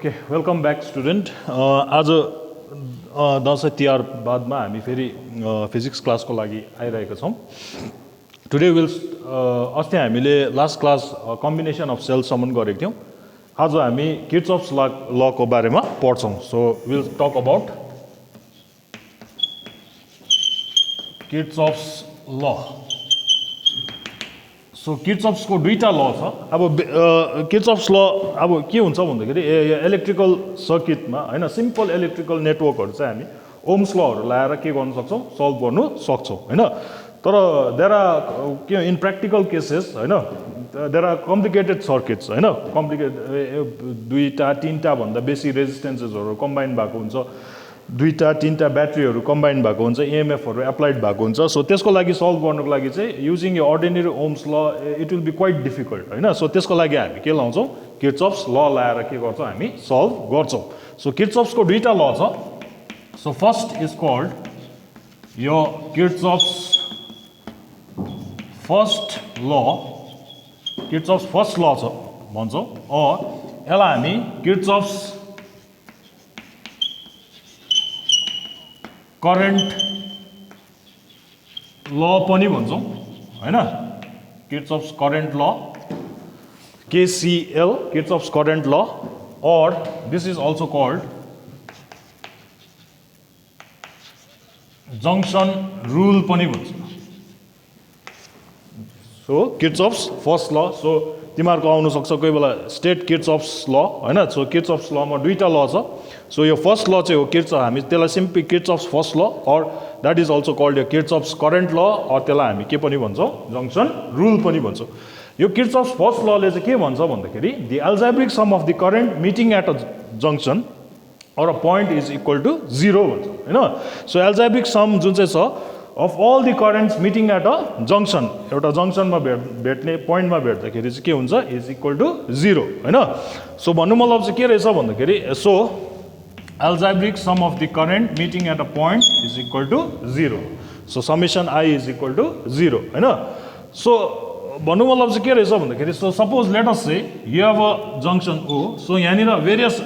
Okay, welcome back student. आज दसैँ तिहार बादमा हामी फेरि फिजिक्स क्लासको लागि आइरहेका छौँ. टुडे विल अस्ति हामीले लास्ट क्लास कम्बिनेसन अफ सेल्ससम्म गरेको थियौँ. आज हामी किर्चअफ्स लको बारेमा पढ्छौँ. सो विल टक अबाउट किर्चअफ्स ल. सो किर्चअफ्सको दुईटा ल छ. अब किर्चअफ्स ल अब के हुन्छ भन्दाखेरि इलेक्ट्रिकल सर्किटमा हैन सिम्पल इलेक्ट्रिकल नेटवर्कहरु चाहिँ हामी ओम्स लहरु लगाएर के गर्न सक्छौं, सल्भ गर्न सक्छौं हैन. तर देयर आर के इन प्र्याक्टिकल केसेस हैन, देयर आर कम्प्लिकेटेड सर्किट्स हैन. दुईटा तीनटा भन्दा बेसी रेजिस्टेन्सेसहरु कम्बाइन भएको हुन्छ, दुईटा तीनटा ब्याट्रीहरु कम्बाइन भएको हुन्छ, इएमएफहरु एप्लाइड भएको हुन्छ. सो त्यसको लागि सल्भ गर्नको लागि चाहिँ युजिङ यो ordinary ohm's law it will be quite difficult हैन. सो त्यसको लागि हामी के लाउँछौं, किर्चअफ्स ल लगाएर के गर्छौं, हामी सल्भ गर्छौं. सो किर्चअफ्सको दुईटा ल छ. सो फर्स्ट इज कॉल्ड यो किर्चअफ्स फर्स्ट ल, किर्चअफ्स फर्स्ट ल छ भन्छौं. यसलाई हामी किर्चअफ्स करेन्ट ल पनि भन्छौं हैन. Kirchhoff's current law, KCL, Kirchhoff's current law, or this is also called junction rule पनि भन्छौं. So Kirchhoff's first law. So तिमीहरुको आउन सक्छ कोही बेला स्टेट किर्चअफ्स ल हैन. सो किर्चअफ्स लमा दुईटा ल छ. सो यो फर्स्ट ल चाहिँ हो किर्चअफ, हामी त्यसलाई सिम्पली किर्चअफ्स फर्स्ट ल और दैट इज अल्सो कॉल्ड यो किर्चअफ्स करेन्ट ल, और त्यसलाई हामी के पनि भन्छौं, जंक्शन रूल पनि भन्छौं. यो किर्चअफ्स फर्स्ट लले चाहिँ के भन्छ भन्दाखेरि the algebraic sum of the current meeting at a junction or a point is equal to 0 भन्छ हैन. सो अल्जेब्रिक सम जुन चाहिँ छ of all the currents meeting at a junction, एउटा जंक्शनमा भेट्ने पोइन्टमा भेट्दाखेरि चाहिँ के हुन्छ, इज इक्वल टू 0 हैन. सो भन्नु मतलब चाहिँ के रहेछ भन्दाखेरि so algebraic sum of the current meeting at a point is equal to 0. So summation I is equal to 0 हैन. So भन्नु मतलब चाहिँ के रहेछ भन्दाखेरि so suppose let us say you have a junction O. So यहाँनिर various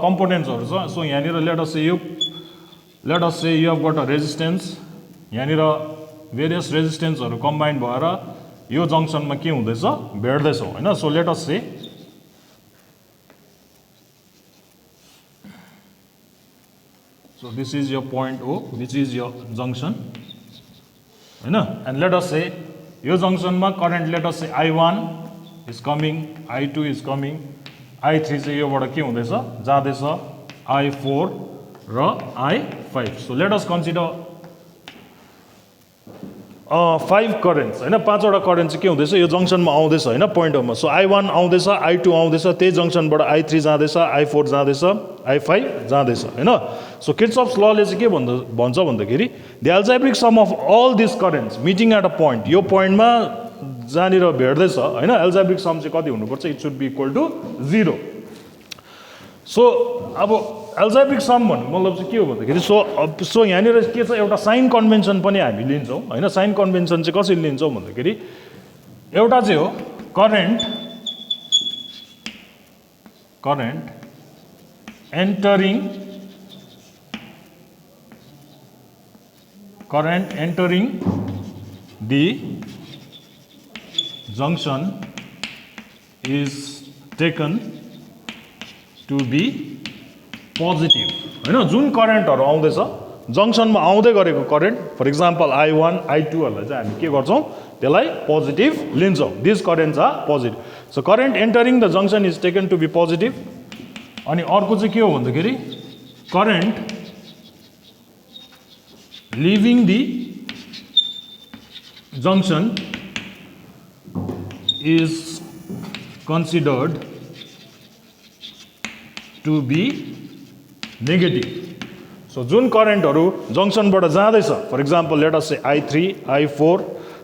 कम्पोनेन्ट्सहरु छ. So यहाँनिर late us say you have got a resistance. यहाँनिर वेरियस रेजिस्टेन्सहरु कम्बाइन भएर यो जंक्शनमा के हुँदैछ, भेट्दैछ हैन. So let us say so this is your point O, which is your junction हैन. and let us say यो जंक्शनमा current let us say I1 is coming, I2 is coming, I3 चाहिँ योबाट के हुँदैछ, जाँदैछ, I4 र I5. so let us consider 5 currents हैन. पाँचवटा करेन्ट चाहिँ के हुँदैछ, यो जंक्शनमा आउँदैछ हैन, पोइन्टमा. सो I1 आउँदैछ, I2 आउँदैछ, त्यही जंक्शनबाट I3 जाँदैछ, I4 जाँदैछ, I5 जाँदैछ हैन. सो किर्चअफ्स लले चाहिँ के भन्छ भन्दाखेरि the algebraic sum of all this currents meeting at a point, यो पोइन्टमा जहाँनिर भेट्दैछ हैन, अल्जेब्रिक सम चाहिँ कति हुनुपर्छ, it should be equal to 0. So अब अल्जेब्रिक सम भन्नु मतलब चाहिँ के हो भन्दाखेरि सो यहाँनिर के छ, एउटा साइन कन्भेन्सन पनि हामी लिन्छौँ हैन. साइन कन्भेन्सन चाहिँ कसरी लिन्छौँ भन्दाखेरि एउटा चाहिँ हो current entering the junction is taken to be positive हैन. जुन करेन्टहरु आउँदैछ जंक्शनमा आउँदै गरेको current, for example I1 I2 हरुलाई चाहिँ हामी के गर्छौं, त्यसलाई पोजिटिभ लिन्छौं. This currents are positive. So current entering the junction is taken to be positive. अनि अर्को चाहिँ के हो भन्दाखेरि current leaving the junction is considered to be negative. So जुन करेन्टहरु जंक्शनबाट जाँदैछ, for example let us say I3 I4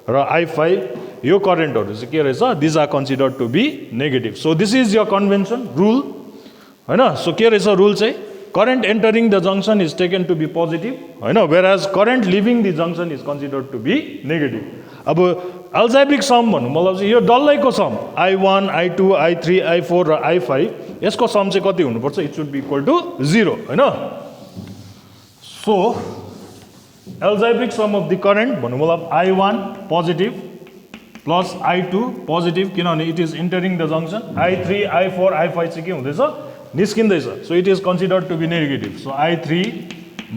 र I5, यो करेन्टहरु चाहिँ के रहेछ, this are considered to be negative. So this is your convention rule हैन. सो के रहेछ रूल चाहिँ, current entering the junction is taken to be positive हैन, whereas current leaving the junction is considered to be negative. अब algebraic sum भन्नु मतलब चाहिँ यो डल्लैको some I1 I2 I3 I4 र I5 यसको सम चाहिँ कति हुनुपर्छ it should be equal to 0 हैन so algebraic sum of the current भन्नु मतलब I1 positive plus I2 positive किनभने it is entering the junction I3 I4 I5 चाहिँ के हुँदैछ निस्किँदैछ so it is considered to be negative so I3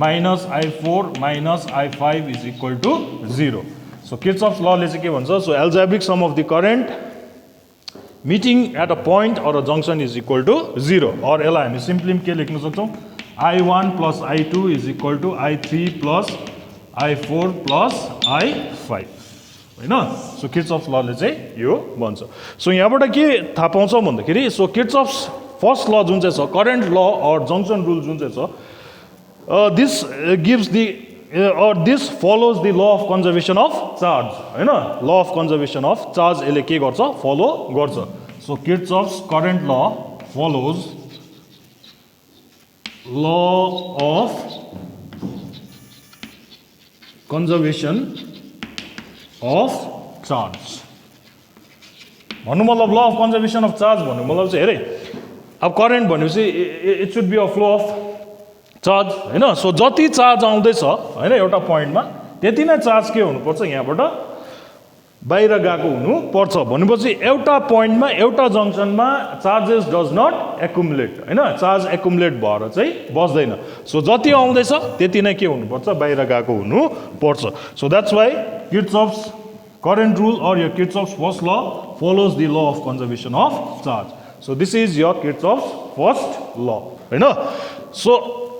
minus I4 minus I5 is equal to 0 so Kirchhoff's law ले चाहिँ के भन्छ so algebraic sum of the current meeting at a point or a junction is equal to 0 or यसलाई हामी simply के लेख्न सक्छौं I1 plus I2 is equal to I3 plus I4 plus I5 हैन सो Kirchhoff's law ले चाहिँ यो भन्छ सो यहाँबाट के थाहा पाउँछौं भन्दाखेरि सो Kirchhoff's फर्स्ट ल जुन चाहिँ छ करेन्ट ल और जंक्शन रुल जुन चाहिँ छ this gives the or this follows the law of conservation of charge हैन law of conservation of charge यसले के गर्छ फलो गर्छ so Kirchhoff's current law follows law of conservation of charge भन्नु मतलब law of conservation of charge भन्नु मतलब चाहिँ हेरे अब करेन्ट भनेपछि it should be a flow of charge हैन सो जति चार्ज आउँदैछ हैन एउटा पोइन्टमा त्यति नै चार्ज के हुनुपर्छ यहाँबाट बाहिर गएको हुनु पर्छ भनेपछि एउटा पोइन्टमा एउटा जंक्सनमा चार्जेस डज नट एक्युमुलेट हैन चार्ज एक्युमुलेट भएर चाहिँ बस्दैन सो जति आउँदैछ त्यति नै के हुनुपर्छ बाहिर गएको हुनु पर्छ so that's why Kirchhoff's current rule or your Kirchhoff's first law follows the law of conservation of charge so this is your Kirchhoff's first law हैन so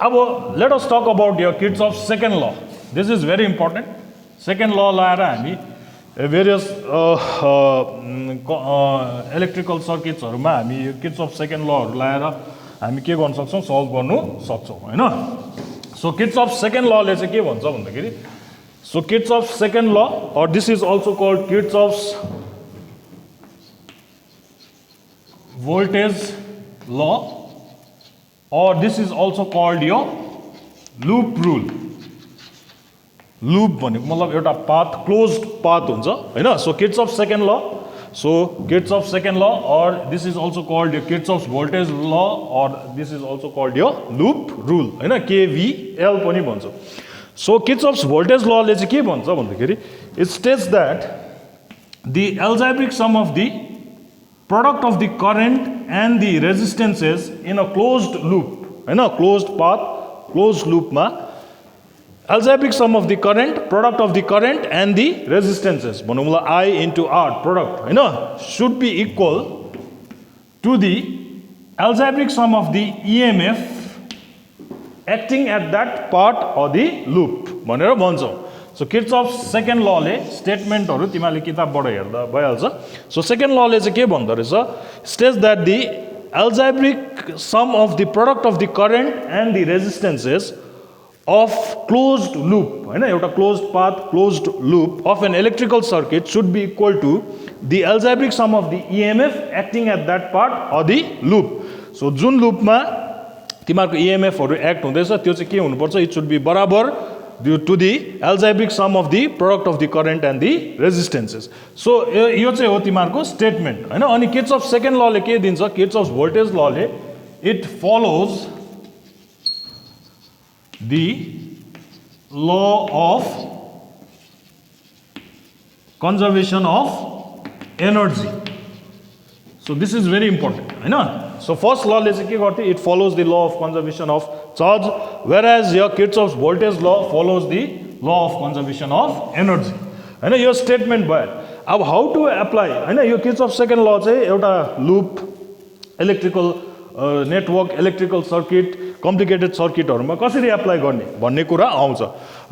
अब let us talk about your Kirchhoff's second law this is very important second law लाएर हामी various electrical circuits हरुमा हामी यो Kirchhoff's second law हरु लाएर हामी के गर्न सक्छौं सल्भ गर्नु सक्छौं हैन so Kirchhoff's second law ले चाहिँ के भन्छ भन्दाखेरि so Kirchhoff's second law or this is also called Kirchhoff's voltage law or this is also called your loop rule loop भनेको मतलब एउटा पाथ क्लोज्ड पाथ हुन्छ हैन so Kirchhoff's second law so Kirchhoff's second law or this is also called your Kirchhoff's voltage law or this is also called your loop rule हैन KVL पनि भन्छ so Kirchhoff's voltage law ले चाहिँ के भन्छ भन्दाखेरि it states that the algebraic sum of the product of the current and the resistances in a closed loop हैन closed path closed loop मा algebraic sum of the current product of the current and the resistances भनौं ल I into R product हैन should be equal to the algebraic sum of the EMF acting at that part of the loop भनेर भन्छौं so Kirchhoff's second law ले statement हरु तिमीले किताबबाट हेर्दा भइहाल्छ so second law ले चाहिँ के भन्दो रहेछ states that the algebraic sum of the product of the current and the resistances of closed loop हैन एउटा closed path closed loop of an electrical circuit should be equal to the algebraic sum of the EMF acting at that part of the loop so जुन loop मा तिमीहरुको EMF हरु act हुँदैछ त्यो चाहिँ के हुनुपर्छ it should be बराबर due to the algebraic sum of the product of the current and the resistances so यो चाहिँ हो तिमीहरुको स्टेटमेन्ट हैन अनि Kirchhoff's second law ले के दिन्छ Kirchhoff's voltage law ले it follows the law of conservation of energy so this is very important हैन so first law ले चाहिँ के गर्थे it follows the law of conservation of charge whereas your Kirchhoff's voltage law follows the law of conservation of energy हैन यो statement भयो अब how to apply हैन यो Kirchhoff's second law चाहिँ एउटा loop electrical network electrical circuit complicated सर्किटहरुमा कसरी अप्लाई गर्ने भन्ने कुरा आउँछ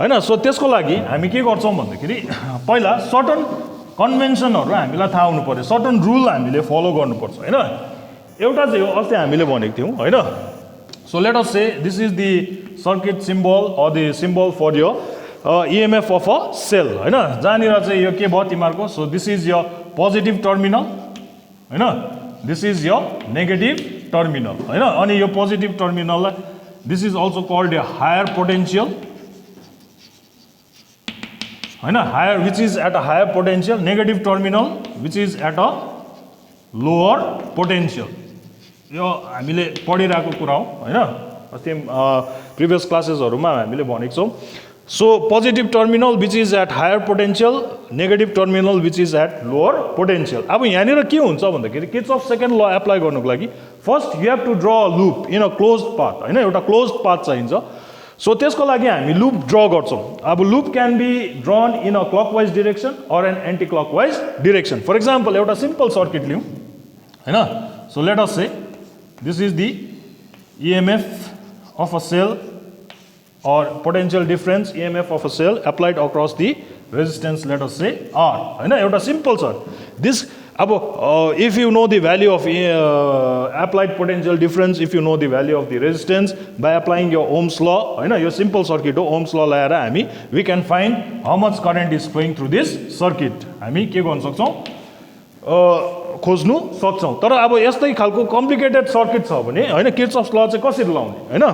हैन सो त्यसको लागि हामी के गर्छौं भन्दाखेरि पहिला सर्टन कन्भेन्सनहरु हामीलाई थाहा हुनु पर्यो सर्टन रुल हामीले फलो गर्नुपर्छ हैन एउटा चाहिँ हो अस्ति हामीले भनेको थियौ हैन so let us say this is the circuit symbol or the symbol for your EMF of a cell हैन जहाँनिर चाहिँ यो के भयो तिमीहरुको so this is your positive terminal हैन this is your negative terminal हैन अनि यो positive terminal this is also called a higher potential हैन higher which is at a higher potential negative terminal which is at a lower potential यो हामीले पढिरहेको कुरा हो हैन अस्ति प्रिभियस क्लासेसहरुमा हामीले भनेको छौं so positive terminal which is at higher potential negative terminal which is at lower potential अब यहाँनिर के हुन्छ भन्दाखेरि किर्चफ सेकेन्ड ल एप्लाई गर्नुको लागि first you have to draw a loop in a closed path हैन एउटा क्लोज्ड पाथ चाहिन्छ सो त्यसको लागि हामी लूप ड्र गर्छौं अब loop can be drawn in a clockwise direction or an anti clockwise direction for example एउटा simple circuit लिउँ हैन so let us say this is the EMF of a cell or potential difference EMF of a cell applied across the resistance let us say R हैन एउटा simple छ this अब if you know the value of applied potential difference if you know the value of the resistance by applying your Ohm's law हैन यो simple circuit हो Ohm's law लगाएर हामी we can find how much current is flowing through this circuit हामी के गर्न सक्छौं खोज्नु सक्छौं तर अब यस्तै खालको कम्प्लिकेटेड सर्किट छ भने हैन किर्चफ्स ल चाहिँ कसरी लाउने हैन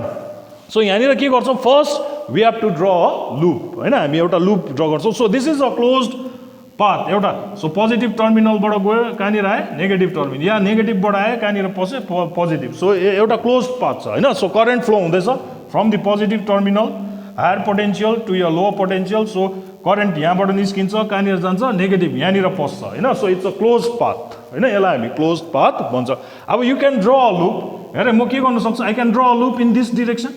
सो यहाँनिर के गर्छौं first we have to draw a loop हैन हामी एउटा लूप ड्र गर्छौं so this is a closed path एउटा सो पोजिटिभ टर्मिनलबाट गयो कहाँनिर आए नेगेटिभ टर्मिनल या नेगेटिभबाट आए कहाँनिर पस्यो पोजिटिभ सो एउटा क्लोज्ड पाथ छ हैन सो करेन्ट फ्लो हुँदैछ from the positive terminal higher potential to your lower potential so current यहाँबाट निस्किन्छ कहाँनिर जान्छ नेगेटिभ यहाँनिर पस्छ हैन so it's a closed path हैन यसलाई हामी क्लोज्ड पाथ भन्छ अब you can draw a loop हेर म के गर्न सक्छु I can draw a loop in this direction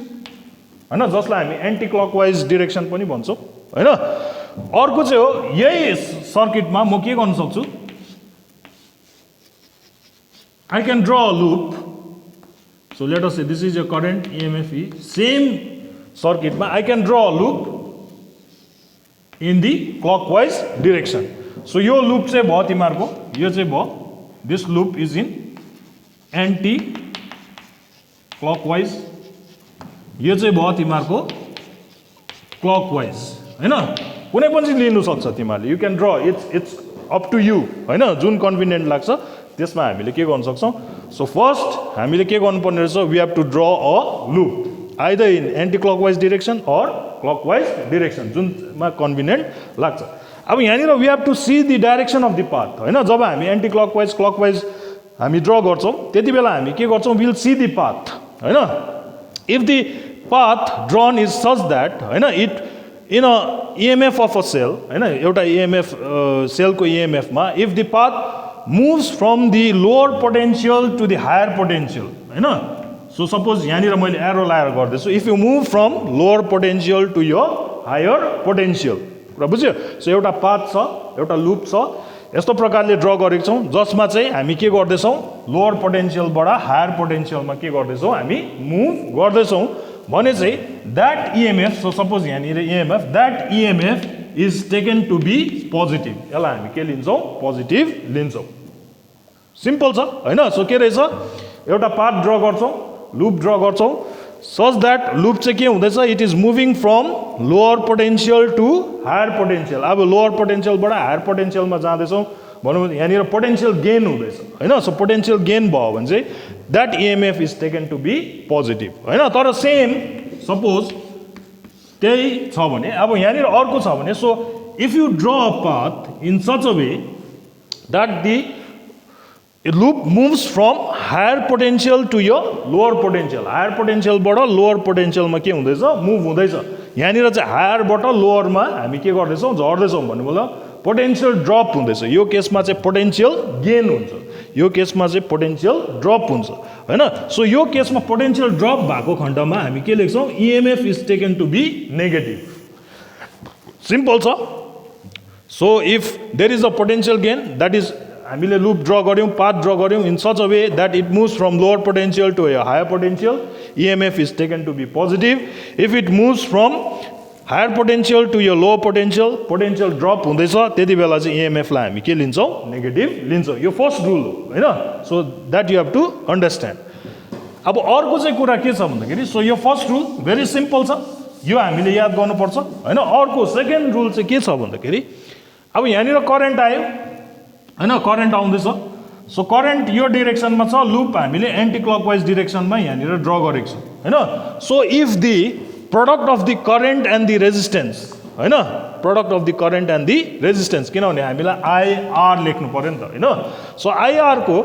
हैन जसलाई हामी एन्टी क्लकवाइज डिरेक्सन पनि भन्छौं हैन अर्को चाहिँ हो यही सर्किटमा म के गर्न सक्छु I can draw a loop so let us say this is a current EMF E same सर्किटमा I can draw a loop in the clockwise direction so यो लूप चाहिँ भयो तिमीहरुको यो चाहिँ भयो this loop is in anti clockwise यो चाहिँ भयो तिमीहरुको क्लकवाइज हैन कुनै पनि लिनु सक्छ तिमीहरुले you can draw it's up to you हैन जुन कन्भिनियन्ट लाग्छ त्यसमा हामीले के गर्न सक्छौं सो फर्स्ट हामीले के गर्नुपर्ने रहेछ we have to draw a loop either in anti-clockwise direction or clockwise direction जुनमा कन्भिनियन्ट लाग्छ अब यहाँनिर we have to see the direction of the path हैन जब हामी एन्टी क्लकवाइज क्लकवाइज हामी ड्र गर्छौं त्यतिबेला हामी के गर्छौं we'll see the path हैन if the path drawn is such that हैन it in a EMF of a cell हैन एउटा EMF सेलको EMF मा if the path moves from the lower potential to the higher potential हैन so suppose यहाँनिर मैले arrow लाएर गर्दैछु if you move from lower potential to your higher potential कुरा बुझ्यो सो एउटा पाथ छ एउटा लूप छ यस्तो प्रकारले ड्र गरेको छौं जसमा चाहिँ हामी के गर्दैछौं लोअर पोटेन्शियलबाट हायर पोटेन्शियलमा के गर्दैछौं हामी मुभ गर्दैछौं भने चाहिँ दैट EMF सो सपोज यहाँनिर EMF that EMF is taken to be positive यसलाई हामी के लिन्छौं पोजिटिभ लिन्छौं सिम्पल छ हैन सो के रहेछ एउटा पाथ ड्र गर्छौं लूप ड्र गर्छौं सच दैट लूप चाहिँ के हुँदैछ it is moving from lower potential to higher potential अब लोअर पोटेन्शियलबाट हायर पोटेन्शियलमा जाँदैछौं भनौँ यहाँनिर पोटेन्शियल गेन हुँदैछ हैन सो पोटेन्शियल गेन भयो भने चाहिँ that EMF is taken to be positive हैन तर सेम सपोज त्यही छ भने अब यहाँनिर अर्को छ भने so if you draw a path in such a way that the loop moves from higher potential to your lower potential higher पोटेन्शियलबाट लोअर पोटेन्शियलमा के हुँदैछ मुभ हुँदैछ यहाँनिर चाहिँ हायरबाट लोअरमा हामी के गर्दैछौं झर्दैछौं भन्नुको पोटेन्शियल ड्रप हुँदैछ यो केसमा चाहिँ पोटेन्शियल गेन हुन्छ यो केसमा चाहिँ पोटेन्शियल ड्रप हुन्छ हैन सो यो केसमा पोटेन्शियल ड्रप भएको खण्डमा हामी के लेख्छौं EMF is taken to be negative simple छ so if there is a potential gain that is हामीले लूप ड्र गर्यौं पाथ ड्र गर्यौं in such a way that it moves from lower potential to a higher potential EMF is taken to be positive if it moves from higher potential to your lower potential potential drop हुँदैछ त्यतिबेला चाहिँ EMF लाई हामी के लिन्छौं negative लिन्छौं यो first rule हो हैन so that you have to understand अब अर्को चाहिँ कुरा के छ भन्दाखेरि सो यो फर्स्ट रुल भेरी सिम्पल छ यो हामीले याद गर्नुपर्छ हैन अर्को सेकेन्ड रुल चाहिँ के छ भन्दाखेरि अब यहाँनिर करेन्ट आयो हैन करेन्ट आउँदैछ सो करेन्ट यो डिरेक्सनमा छ लूप हामीले एन्टी क्लकवाइज डिरेक्सनमा यहाँनिर ड्र गरेको छौं हैन so if the product of the current and the resistance हैन product of the current and the resistance किनभने हामीलाई आइआर लेख्नु पर्यो नि त हैन सो आइआर को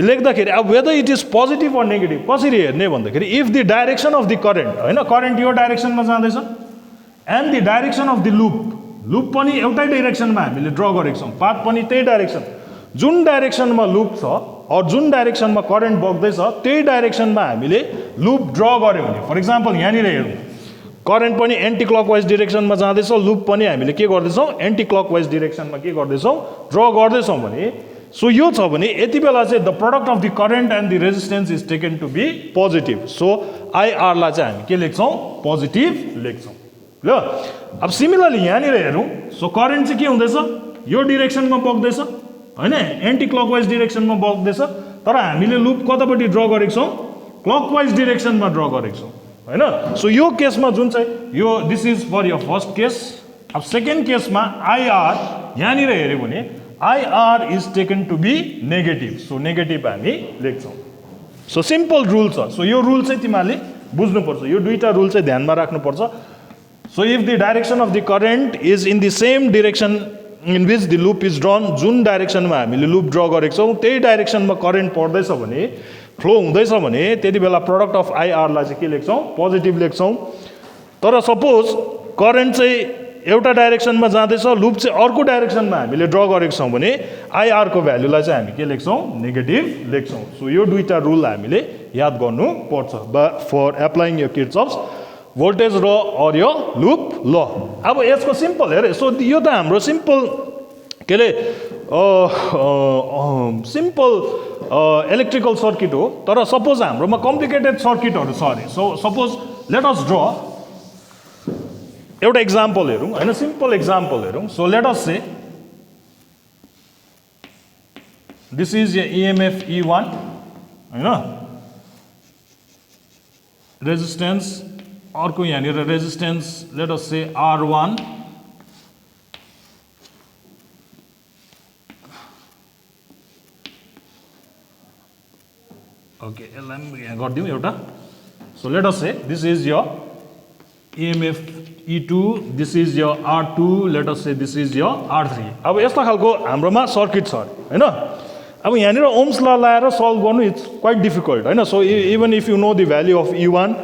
लेख्दाखेरि अब whether it is positive or negative कसरी हेर्ने भन्दाखेरि if the direction of the current हैन करेन्ट यो डाइरेक्सनमा जाँदैछ and the direction of the loop पनि एउटै डाइरेक्सनमा हामीले ड्र गरेको छौँ पाथ पनि त्यही डाइरेक्सन जुन डाइरेक्सनमा लुप छ अर जुन डाइरेक्सनमा करेन्ट बग्दैछ त्यही डाइरेक्सनमा हामीले लुप ड्र गऱ्यौँ भने फर इक्जाम्पल यहाँनिर हेरौँ करेन्ट पनि एन्टी क्लकवाइज डिरेक्सनमा जाँदैछ लुप पनि हामीले के गर्दैछौँ एन्टी क्लकवाइज डिरेक्सनमा के गर्दैछौँ ड्र गर्दैछौँ भने सो यो छ भने यति बेला चाहिँ the product of the current and the resistance is taken to be positive so आइआरलाई चाहिँ हामी के लेख्छौँ पोजिटिभ लेख्छौँ ल अब सिमिलरली यहाँनिर हेरौँ सो करेन्ट चाहिँ के हुँदैछ यो डिरेक्सनमा बग्दैछ हैन एन्टी क्लकवाइज डिरेक्सनमा बग्दैछ तर हामीले लुप कतापट्टि ड्र गरेको छौँ क्लकवाइज डिरेक्सनमा ड्र गरेको छौँ हैन सो यो केसमा जुन चाहिँ यो this is for your first case अब सेकेन्ड केसमा आइआर यहाँनिर हेऱ्यो भने IR is taken to be negative so negative हामी लेख्छौँ सो सिम्पल रुल छ सो यो रुल चाहिँ तिमीहरूले बुझ्नुपर्छ यो दुईवटा रुल चाहिँ ध्यानमा राख्नुपर्छ so if the direction of the current is in the same direction in which the loop is drawn जुन डाइरेक्सनमा हामीले लुप ड्र गरेको छौँ त्यही डाइरेक्सनमा करेन्ट पर्दैछ भने फ्लो हुँदैछ भने त्यति बेला प्रोडक्ट अफ आइआरलाई चाहिँ के लेख्छौँ पोजिटिभ लेख्छौँ तर सपोज करेन्ट चाहिँ एउटा डाइरेक्सनमा जाँदैछ लुप चाहिँ अर्को डाइरेक्सनमा हामीले ड्र गरेको छौँ भने आइआरको भ्यालुलाई चाहिँ हामी के लेख्छौँ नेगेटिभ लेख्छौँ सो यो दुईवटा रुल हामीले याद गर्नुपर्छ फर एप्लाइङ यो किर्चअफ्स भोल्टेज ल अर यो लुप ल अब यसको सिम्पल हेरे सो यो त हाम्रो सिम्पल के अरे सिम्पल इलेक्ट्रिकल सर्किट हो तर सपोज हाम्रोमा कम्प्लिकेटेड सर्किटहरू छ अरे so suppose let us draw एउटा इक्जाम्पल हेरौँ होइन सिम्पल इक्जाम्पल हेरौँ so let us say this is a EMF E1 होइन रेजिस्टेन्स अर्को यहाँनिर रेजिस्टेन्स लेट अस से R1 ओके यसलाई यहाँ गरिदिउँ एउटा so let us say this is your EMF E2 this is your R2 late us say this is your R3 अब यस्तो खालको हाम्रोमा सर्किट छ हैन अब यहाँनिर ओम्स ल लाएर सल्भ गर्नु इट्स क्वाइट डिफिकल्ट हैन so even if you know the value of E1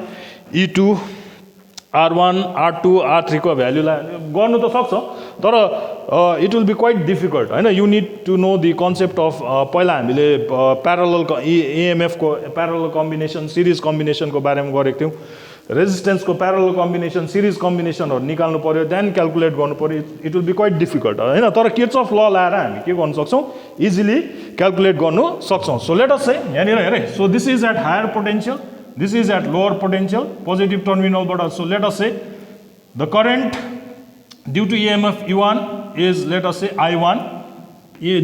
E2 R1 R2 R3 को भ्याल्यु गर्नु त सक्छ तर it will be quite difficult हैन you need to know the concept of पहिला हामीले प्यारलल EMF को प्यारलल कम्बिनेसन सिरिज कम्बिनेसनको बारेमा गरेको थियौँ रेजिस्टेन्सको प्यारलल कम्बिनेसन सिरिज कम्बिनेसनहरू निकाल्नु पर्यो देन क्यालकुलेट गर्नु पर्यो it will be quite difficult हैन तर किर्चअफ ल लाएर हामी के गर्न सक्छौँ इजिली क्यालकुलेट गर्नु सक्छौँ सो लेट अस से यहाँनिर हेरे so this is at higher potential this is at lower potential positive टर्मिनलबाट so let us say the current due to EMF E1 is let us say I1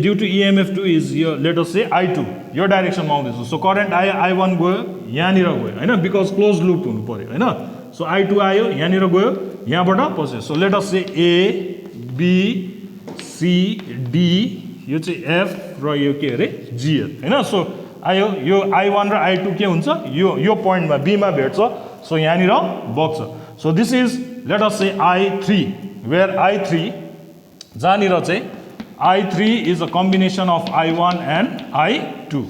due to EMF 2 is यो let us say I2 यो डाइरेक्सनमा आउँदैछ so current I1 गयो यहाँनिर गयो होइन because close loop हुनु पर्यो होइन सो I2 आयो यहाँनिर गयो यहाँबाट पस्यो so let us say A B C D यो चाहिँ F र यो के अरे G होइन सो आयो यो I1 र I2 के हुन्छ यो पोइन्टमा B मा भेट्छ सो यहाँनिर बग्छ so this is let us say I3 where I3 जहाँनिर चाहिँ I3 is a combination of I1 and I2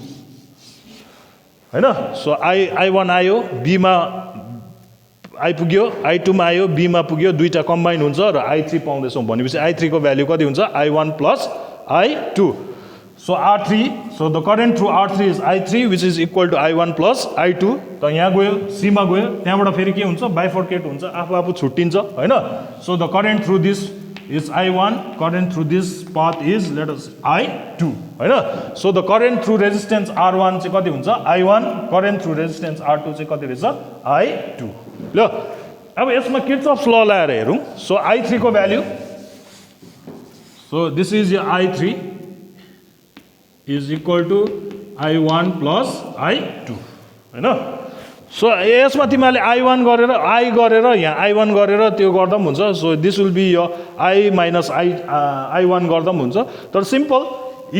हैन सो I1 आयो B मा आइपुग्यो I2 मा आयो B मा पुग्यो दुईटा कम्बाइन हुन्छ र I3 पाउँदैछौँ भनेपछि I3 को भ्यालु कति हुन्छ I1 plus I2 so R3 so the current through R3 is I3 which is equal to I1 plus I2 त यहाँ गयो C मा गयो त्यहाँबाट फेरि के हुन्छ बाइफर्केट हुन्छ आफू छुट्टिन्छ होइन so the current through this is I1 current through this path is let us I2 हैन so the current through resistance R1 चाहिँ कति हुन्छ I1 current through resistance R2 चाहिँ कति रहेछ I2 ल अब यसमा किर्चअफ्स ल लाएर हेरौँ सो I3 को value so this is your I3 is equal to I1 plus I2 हैन सो यसमा तिमीहरूले I1 गरेर I गरेर यहाँ I1 गरेर त्यो गर्दा पनि हुन्छ सो दिस विल बी यो I माइनस I1 गर्दा पनि हुन्छ तर सिम्पल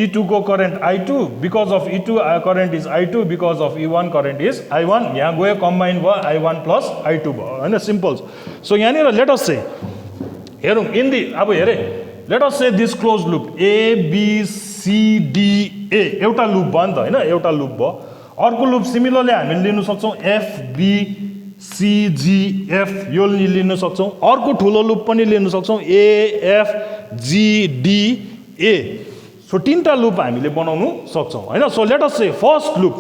E2 को current I2 because of E2 current is I2 because of E1 current is I1 यहाँ गयो कम्बाइन भयो I1 प्लस I2 भयो होइन सिम्पल सो यहाँनिर लेट अस से हेरौँ इन दी अब हेरे late us say this close loop ABCDA एउटा लुप भयो नि त हैन एउटा लुप भयो अर्को लुप सिमिलरली हामीले लिन सक्छौं FBCGF यो लिन सक्छौं अर्को ठुलो लुप पनि लिन सक्छौं AFGDA सो तीनटा लुप हामीले बनाउन सक्छौं हैन सो लेट अस से फर्स्ट लुप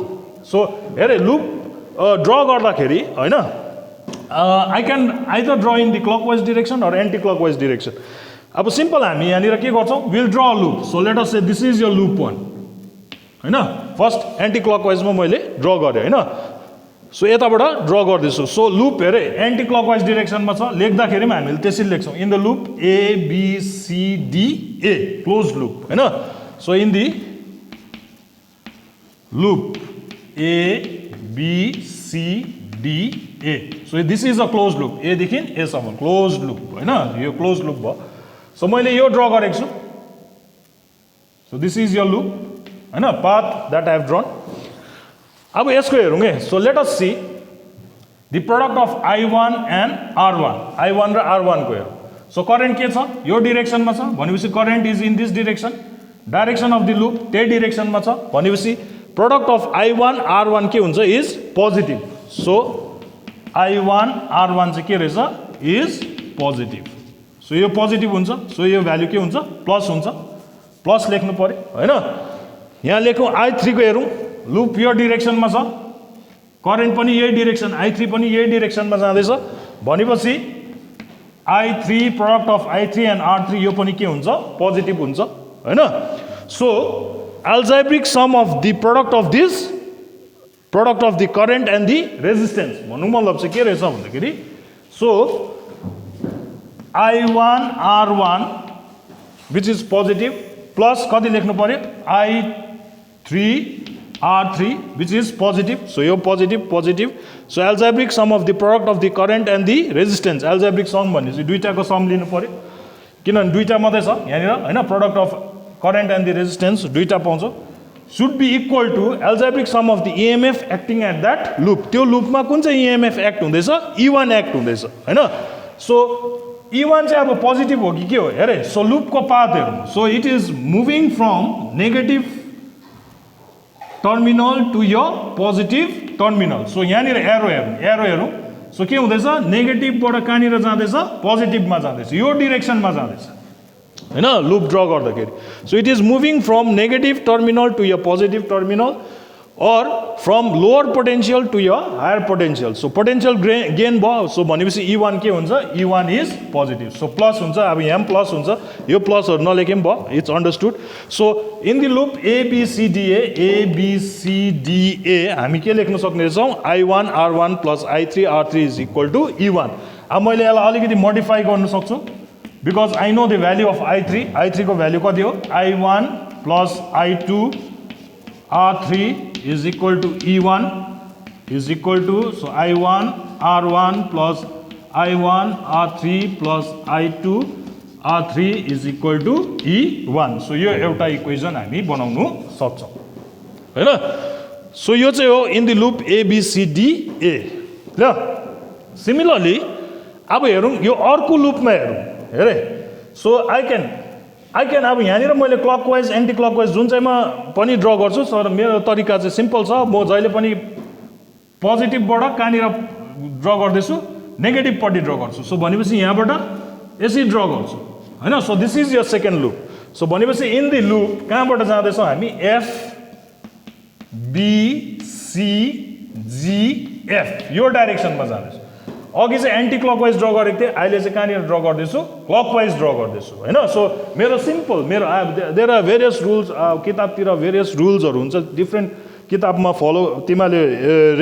सो हेरे लुप ड्रा गर्दाखेरि हैन I can either draw in the clockwise direction or anti-clockwise direction. अब सिम्पल हामी यहाँनिर के गर्छौं will draw a loop so let us say this is your loop 1 हैन first anti clockwise मा मैले ड्रा गरे हैन सो यताबाट ड्रा गर्दैछु सो लुप हेरे एन्टी क्लकवाइज डाइरेक्सन मा छ लेख्दाखेरि पनि हामीले त्यसरी लेख्छौं in the loop ABCDA close loop हैन so in the loop ABCDA so this is a close loop A देखि ए सम्म क्लोज लुप हैन यो क्लोज लुप भयो सो मैले यो ड्रा गरेको छु so this is your loop हैन path that I have drawn अब यसको हेरौँ है so let us see the product of I1 and R1 I1 र R1 को हेरौँ सो करेन्ट के छ यो डाइरेक्सनमा छ भनेपछि current is in this direction direction of the loop त्यही डाइरेक्सनमा छ भनेपछि प्रोडक्ट अफ I1 R1 के हुन्छ is positive so I1 R1 चाहिँ के रहेछ इज पोजिटिभ सो यो पोजिटिभ हुन्छ सो यो भ्यालु के हुन्छ प्लस हुन्छ प्लस लेख्नु पर्यो हैन यहाँ लेखौँ I3 को हेरौँ लुप यो डाइरेक्सनमा छ करेन्ट पनि यही डाइरेक्सन I3 पनि यही डाइरेक्सनमा जाँदैछ भनेपछि I3 product of I3 and R3 यो पनि के हुन्छ पोजिटिभ हुन्छ हैन so algebraic sum of the product of this product of the current and the resistance भन्नु मतलब चाहिँ के रहेछ भन्दाखेरि so I1 R1 which is positive plus कति लेख्नु पर्यो I3 R3 which is positive so यो positive so algebraic sum of the product of the current and the resistance algebraic sum भनेपछि दुईटाको सम लिनु पर्यो किनभने दुईटा मात्रै छ यहाँनिर हैन product of current and the resistance दुईटा पाउँछ should be equal to algebraic sum of the EMF acting at that loop त्यो लुपमा कुन चाहिँ EMF एक्ट हुँदैछ E1 एक्ट हुँदैछ हैन सो E1 चाहिँ अब पोजिटिभ हो कि के हो हेरे सो लुपको पाथ हेरौँ so it is moving from negative terminal to यो पोजिटिभ टर्मिनल सो यहाँनिर एरो हेरौँ सो के हुँदैछ नेगेटिभबाट कहाँनिर जाँदैछ पोजिटिभमा जाँदैछ यो डिरेक्सनमा जाँदैछ हैन लुप ड्रा गर्दाखेरि so it is moving from negative terminal to यो positive terminal or from lower potential to your higher potential so potential gain भयो so भनेपछि E1 के हुन्छ E1 is positive so plus हुन्छ अब यहाँ plus हुन्छ यो प्लसहरु नलेखे पनि भयो it's understood so in the loop ABCDA हामी के लेख्न सक्ने छौं I1 R1 plus I3 R3 is equal to E1 अब मैले यसलाई अलिकति मोडिफाई गर्न सक्छु because I know the value of I3 को भ्यालु कति हो I1 plus I2 R3 is equal to E1 is equal to so I1 R1 plus I1 R3 plus I2 R3 is equal to E1 so यो एउटा equation हामी बनाउनु सक्छौं हैन so यो चाहिँ हो इन द लुप ABCDA ल सिमिलरली अब हेरौं यो अर्को लुपमा हेरे सो आई क्यान अब यहाँनिर मैले क्लकवाइज एन्टी क्लकवाइज जुन चाहिँमा पनि ड्र गर्छु तर मेरो तरिका चाहिँ सिम्पल छ म जहिले पनि पोजिटिभबाट कहाँनिर ड्र गर्दैछु नेगेटिभपट्टि ड्र गर्छु सो भनेपछि यहाँबाट यसरी ड्र गर्छु हैन so this is your second loop so भनेपछि इन द लुप कहाँबाट जाँदैछौँ हामी FBCGF यो डाइरेक्सनमा जाँदैछौँ अघि चाहिँ एन्टी क्लकवाइज ड्र गरेको थिएँ अहिले चाहिँ कहाँनिर ड्र गर्दैछु क्लकवाइज ड्र गर्दैछु हैन सो मेरो सिम्पल मेरो देयर आर भेरियस रुल्स किताबतिर भेरियस रुल्सहरू हुन्छ डिफ्रेन्ट किताबमा फलो तिमीले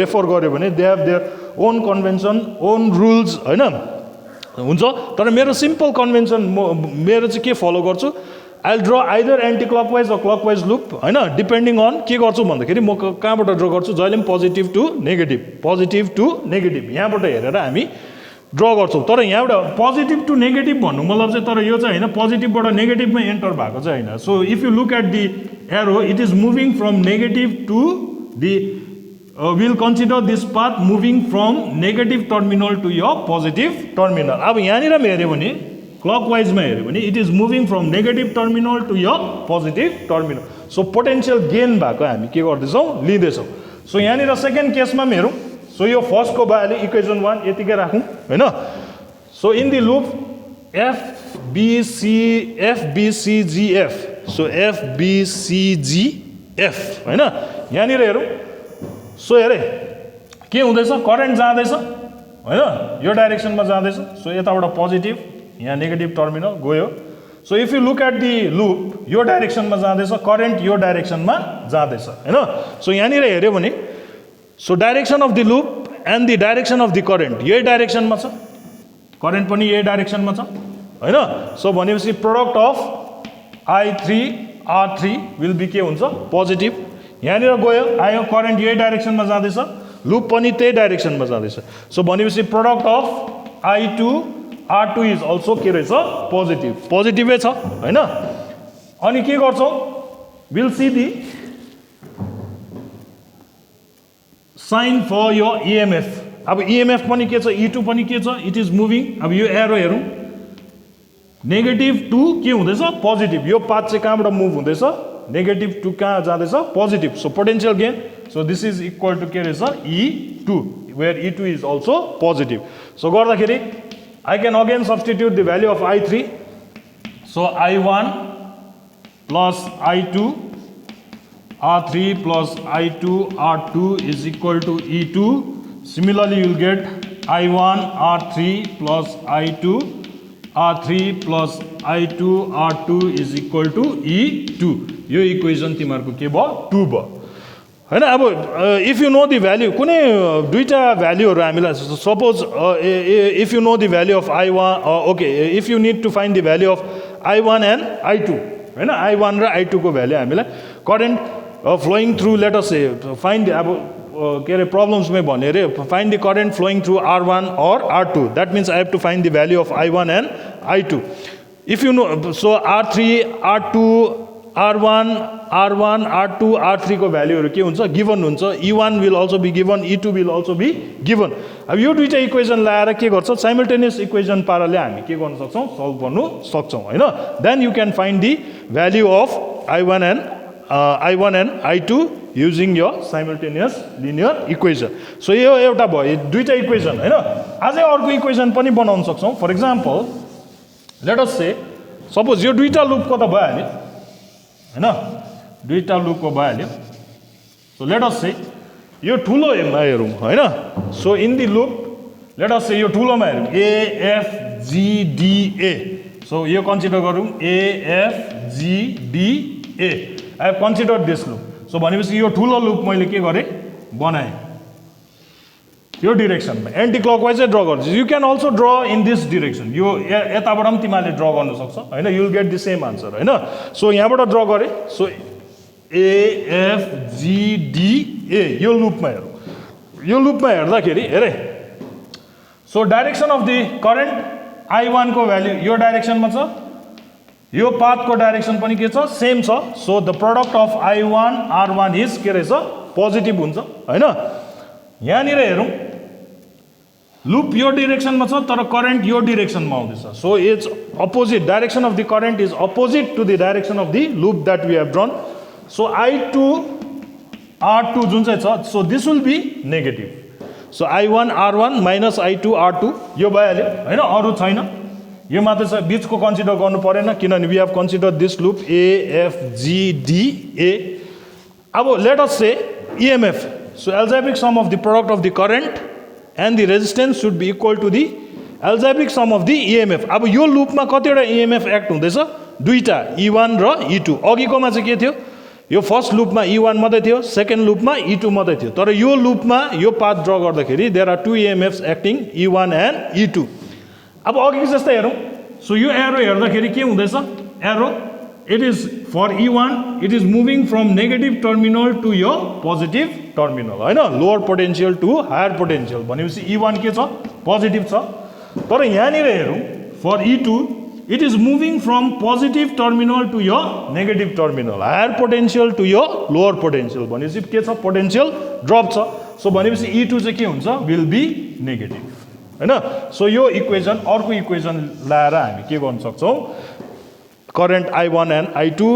रेफर गर्यो भने they have their own convention own rules हैन हुन्छ तर मेरो सिम्पल कन्भेन्सन मेरो चाहिँ के फलो गर्छु I will draw either anti clockwise or clockwise loop हैन डिपेन्डिङ अन के गर्छु भन्दाखेरि म कहाँबाट ड्र गर्छु जहिले पनि पोजिटिभ टु नेगेटिभ यहाँबाट हेरेर हामी ड्र गर्छौँ तर यहाँबाट पोजिटिभ टु नेगेटिभ भन्नु मतलब चाहिँ तर यो चाहिँ हैन पोजिटिभबाट नेगेटिभमा एन्टर भएको चाहिँ हैन so if you look at the arrow it is moving from negative to the will consider this path moving from negative terminal to यो पोजिटिभ टर्मिनल अब यहाँनिर हेऱ्यो भने क्लकवाइजमा हेऱ्यो भने it is moving from negative terminal to यो positive terminal so potential gain भएको हामी के गर्दैछौँ लिँदैछौँ सो यहाँनिर सेकेन्ड केसमा पनि हेरौँ सो यो फर्स्टको भइहाल्यो इक्वेसन 1 यतिकै राखौँ होइन so in the loop FBCGF so FBCGF होइन यहाँनिर हेरौँ सो हेरे के हुँदैछ करेन्ट जाँदैछ होइन यो डाइरेक्सनमा जाँदैछ सो यताबाट पोजिटिभ यहाँ नेगेटिभ टर्मिनल गयो so if you look at the loop यो डाइरेक्सनमा जाँदैछ करेन्ट यो डाइरेक्सनमा जाँदैछ होइन सो यहाँनिर हेऱ्यो भने so direction of the loop and the direction of the current यही डाइरेक्सनमा छ करेन्ट पनि यही डाइरेक्सनमा छ होइन सो भनेपछि product of I3R3 will be के हुन्छ पोजिटिभ यहाँनिर गयो आयो करेन्ट यही डाइरेक्सनमा जाँदैछ लुप पनि त्यही डाइरेक्सनमा जाँदैछ सो भनेपछि product of I2R2 is also के रहेछ पोजिटिभ पोजिटिभै छ होइन अनि के गर्छौँ will see the sign for यो EMF अब EMF पनि के छ E2 पनि के छ इट इज मुभिङ अब यो एरो हेरौँ नेगेटिभ टु के हुँदैछ पोजिटिभ यो पाथ चाहिँ कहाँबाट मुभ हुँदैछ नेगेटिभ टु कहाँ जाँदैछ positive so potential gain so this is equal to के रहेछ E2 where E2 is also positive so गर्दाखेरि I can again substitute the value of I3 so I1 plus I2 R3 plus I2 R2 is equal to E2 similarly you will get I1 R3 plus I2 R3 plus I2 R2 is equal to E2 यो equation तिमीहरूको के भयो 2 भयो होइन अब if you know the value कुनै दुईटा भ्याल्युहरू हामीलाई suppose if you know the value of I1 okay if you need to find the value of I1 and I2 होइन I1 र I2 को भ्याल्यु हामीलाई current flowing through let us find अब के अरे प्रब्लम्समै भन्यो अरे find the current flowing through R1 or R2 that means I have to find the value of I1 and I2 if you no so R3 R2 R1 R2 R3 को भ्याल्युहरू के हुन्छ given हुन्छ E1 will also be given E2 will also be given अब यो दुईटा equation लगाएर के गर्छ साइमल्टेनियस इक्वेसन पाराले हामी के गर्न सक्छौँ सल्भ गर्नु सक्छौँ होइन then you can find the value of I1 and I2 using your simultaneous linear equation so यो एउटा भयो दुईटा इक्वेसन होइन अझै अर्को इक्वेसन पनि बनाउन सक्छौँ for example let us say suppose यो दुईटा लुपको त भइहाल्यो होइन दुईटा लुपको भइहाल्यो सो लेट अस से यो ठुलो हेरौँ होइन so in the loop let us say यो ठुलोमा हेरौँ AFGDA सो यो कन्सिडर गरौँ AFGDA I have consider this loop so भनेपछि यो ठुलो लुप मैले के गरेँ बनाएँ यो डिरेक्सनमा एन्टी क्लकवाइजै ड्र गर्छु you can also draw in this direction यो यताबाट पनि तिमीहरूले ड्र गर्न सक्छ होइन you will get the same answer होइन सो यहाँबाट ड्र गरेँ सो AFGDA यो लुपमा हेरौँ यो लुपमा हेर्दाखेरि हेरे so direction of the current I1 को भ्याल्यु यो डाइरेक्सनमा छ यो पाथको डाइरेक्सन पनि के छ सेम छ so the product of I1 R1 is के रहेछ पोजिटिभ हुन्छ होइन यहाँनिर हेरौँ लुप यो डिरेक्सनमा छ तर करेन्ट यो डिरेक्सनमा आउँदैछ so it's opposite direction of the current is opposite to the direction of the loop that we have drawn so I2 R2 जुन चाहिँ छ so this will be negative so I1 R1 minus I2 R2 यो भइहाल्यो होइन अरू छैन यो मात्र छ बिचको कन्सिडर गर्नु परेन किनभने we have consider this loop AFGDA अब let us say EMF so algebraic sum of the product of the current and the resistance should be equal to the algebraic sum of the EMF अब यो लुपमा कतिवटा EMF act हुँदैछ दुईटा E1 र E2 अघिकोमा चाहिँ के थियो यो फर्स्ट लुपमा E1 मात्रै थियो सेकेन्ड लुपमा E2 मात्रै थियो तर यो लुपमा यो पाथ ड्र गर्दाखेरि there are two EMFs acting E1 and E2 अब अघि जस्तै हेरौँ सो यो एरो हेर्दाखेरि के हुँदैछ arrow it is for E1 it is moving from negative terminal to your positive terminal होइन lower potential to higher potential भनेपछि E1 के छ पोजिटिभ छ तर यहाँनिर हेरौँ for E2 it is moving from positive terminal to your negative terminal higher potential to your lower potential भनेपछि के छ पोटेन्शियल ड्रप छ सो भनेपछि E2 चाहिँ के हुन्छ will be negative हैन सो यो इक्वेसन अर्को इक्वेसन ल्याएर हामी के गर्न सक्छौं करेन्ट I1 एन्ड I2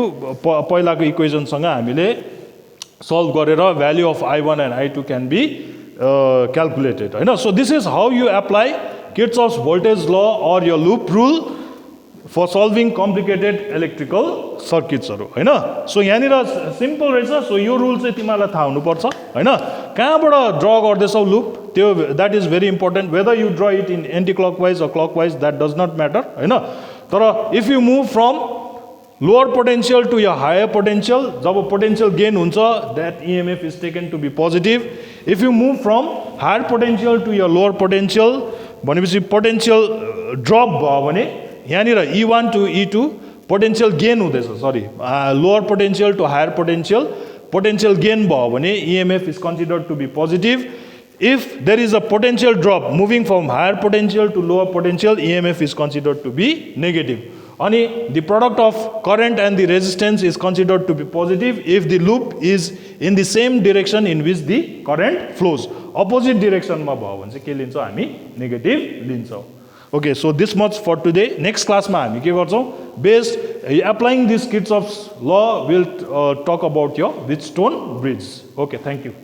पहिलाको इक्वेसनसँग हामीले सल्भ गरेर value of I1 and I2 can be calculated हैन so this is how you apply Kirchhoff's voltage law or यो loop rule for solving complicated electrical सर्किट्सहरू हैन सो यहाँनिर सिम्पल रहेछ so यो रुल चाहिँ तिमीहरूलाई थाहा हुनुपर्छ हैन कहाँबाट ड्र गर्दैछौ लुप त्यो that is very important whether you draw it in anti clockwise or clockwise that does not matter हैन तर if you move from lower potential to यो हायर पोटेन्शियल जब पोटेन्शियल गेन हुन्छ that EMF is taken to be positive if you move from higher potential to यो lower potential भनेपछि potential drop भयो भने यहाँनिर E1 to E2 potential gain हुँदैछ sorry lower potential to higher potential gain भयो भने EMF is considered to be positive if there is a potential drop moving from higher potential to lower potential EMF is considered to be negative अनि the product of current and the resistance is considered to be positive if the loop is in the same direction in which the current flows opposite direction मा भयो भने चाहिँ के लिन्छौं हामी negative लिन्छौं okay so this much for today next class मा हामी के गर्छौं based applying this Kirchhoff's law will talk about your Wheatstone bridge okay thank you